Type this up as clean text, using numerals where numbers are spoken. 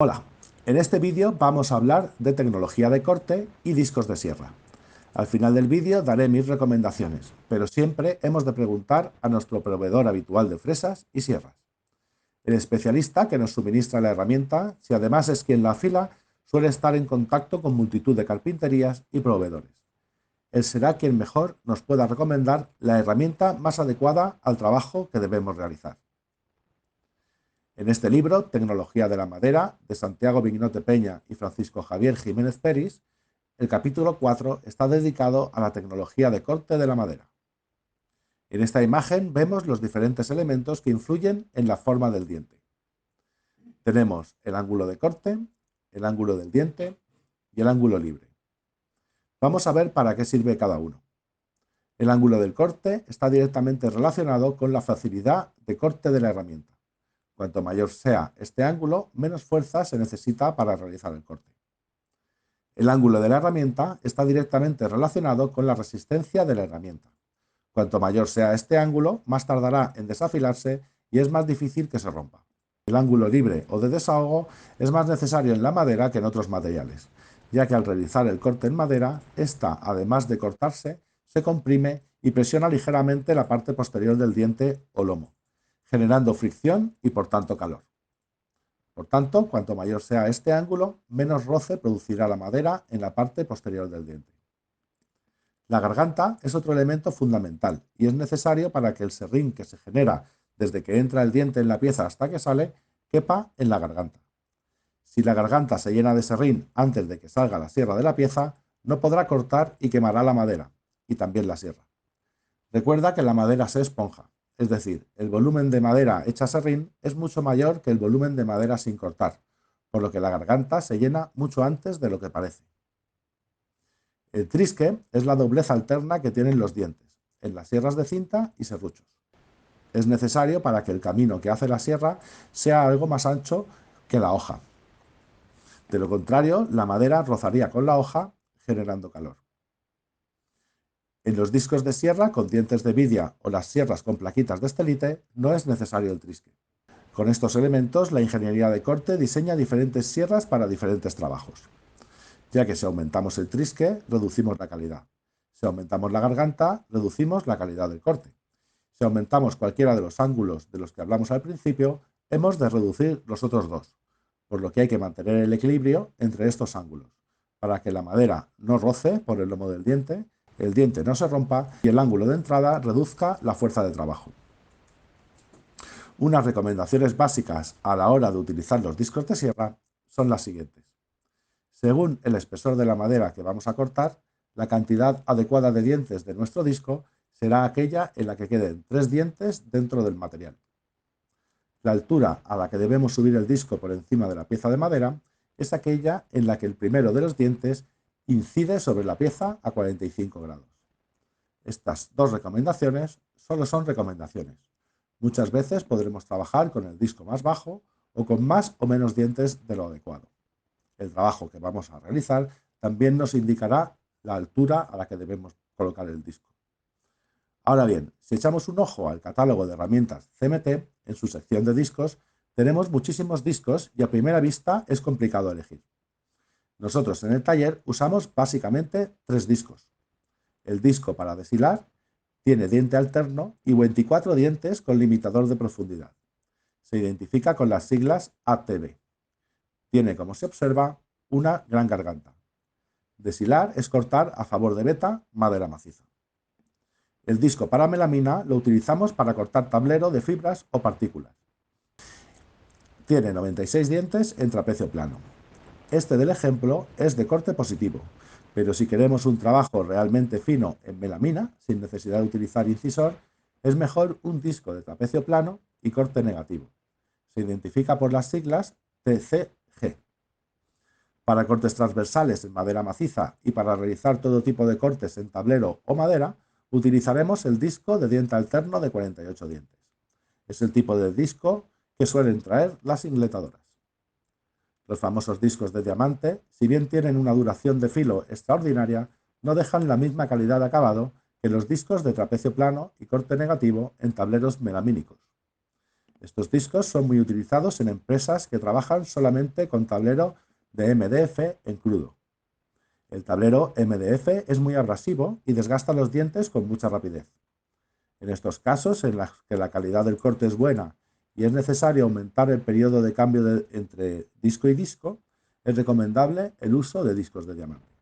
Hola, en este vídeo vamos a hablar de tecnología de corte y discos de sierra. Al final del vídeo daré mis recomendaciones, pero siempre hemos de preguntar a nuestro proveedor habitual de fresas y sierras. El especialista que nos suministra la herramienta, si además es quien la afila, suele estar en contacto con multitud de carpinterías y proveedores. Él será quien mejor nos pueda recomendar la herramienta más adecuada al trabajo que debemos realizar. En este libro, Tecnología de la Madera, de Santiago Vignote Peña y Francisco Javier Jiménez Peris, el capítulo 4 está dedicado a la tecnología de corte de la madera. En esta imagen vemos los diferentes elementos que influyen en la forma del diente. Tenemos el ángulo de corte, el ángulo del diente y el ángulo libre. Vamos a ver para qué sirve cada uno. El ángulo del corte está directamente relacionado con la facilidad de corte de la herramienta. Cuanto mayor sea este ángulo, menos fuerza se necesita para realizar el corte. El ángulo de la herramienta está directamente relacionado con la resistencia de la herramienta. Cuanto mayor sea este ángulo, más tardará en desafilarse y es más difícil que se rompa. El ángulo libre o de desahogo es más necesario en la madera que en otros materiales, ya que al realizar el corte en madera, esta, además de cortarse, se comprime y presiona ligeramente la parte posterior del diente o lomo, generando fricción y por tanto calor. Por tanto, cuanto mayor sea este ángulo, menos roce producirá la madera en la parte posterior del diente. La garganta es otro elemento fundamental y es necesario para que el serrín que se genera desde que entra el diente en la pieza hasta que sale, quepa en la garganta. Si la garganta se llena de serrín antes de que salga la sierra de la pieza, no podrá cortar y quemará la madera, y también la sierra. Recuerda que la madera se esponja, es decir, el volumen de madera hecha serrín es mucho mayor que el volumen de madera sin cortar, por lo que la garganta se llena mucho antes de lo que parece. El trisque es la doblez alterna que tienen los dientes, en las sierras de cinta y serruchos. Es necesario para que el camino que hace la sierra sea algo más ancho que la hoja. De lo contrario, la madera rozaría con la hoja, generando calor. En los discos de sierra con dientes de vidia o las sierras con plaquitas de estelite no es necesario el trisque. Con estos elementos, la ingeniería de corte diseña diferentes sierras para diferentes trabajos, ya que si aumentamos el trisque, reducimos la calidad. Si aumentamos la garganta, reducimos la calidad del corte. Si aumentamos cualquiera de los ángulos de los que hablamos al principio, hemos de reducir los otros dos, por lo que hay que mantener el equilibrio entre estos ángulos, para que la madera no roce por el lomo del diente, el diente no se rompa y el ángulo de entrada reduzca la fuerza de trabajo. Unas recomendaciones básicas a la hora de utilizar los discos de sierra son las siguientes. Según el espesor de la madera que vamos a cortar, la cantidad adecuada de dientes de nuestro disco será aquella en la que queden 3 dientes dentro del material. La altura a la que debemos subir el disco por encima de la pieza de madera es aquella en la que el primero de los dientes incide sobre la pieza a 45 grados. Estas dos recomendaciones solo son recomendaciones. Muchas veces podremos trabajar con el disco más bajo o con más o menos dientes de lo adecuado. El trabajo que vamos a realizar también nos indicará la altura a la que debemos colocar el disco. Ahora bien, si echamos un ojo al catálogo de herramientas CMT, en su sección de discos, tenemos muchísimos discos y a primera vista es complicado elegir. Nosotros en el taller usamos básicamente 3 discos. El disco para deshilar tiene diente alterno y 24 dientes con limitador de profundidad. Se identifica con las siglas ATB. Tiene, como se observa, una gran garganta. Deshilar es cortar a favor de beta, madera maciza. El disco para melamina lo utilizamos para cortar tablero de fibras o partículas. Tiene 96 dientes en trapecio plano. Este del ejemplo es de corte positivo, pero si queremos un trabajo realmente fino en melamina, sin necesidad de utilizar incisor, es mejor un disco de trapecio plano y corte negativo. Se identifica por las siglas TCG. Para cortes transversales en madera maciza y para realizar todo tipo de cortes en tablero o madera, utilizaremos el disco de diente alterno de 48 dientes. Es el tipo de disco que suelen traer las ingletadoras. Los famosos discos de diamante, si bien tienen una duración de filo extraordinaria, no dejan la misma calidad de acabado que los discos de trapecio plano y corte negativo en tableros melamínicos. Estos discos son muy utilizados en empresas que trabajan solamente con tablero de MDF en crudo. El tablero MDF es muy abrasivo y desgasta los dientes con mucha rapidez. En estos casos, en los que la calidad del corte es buena y es necesario aumentar el periodo de cambio entre disco y disco, es recomendable el uso de discos de diamante.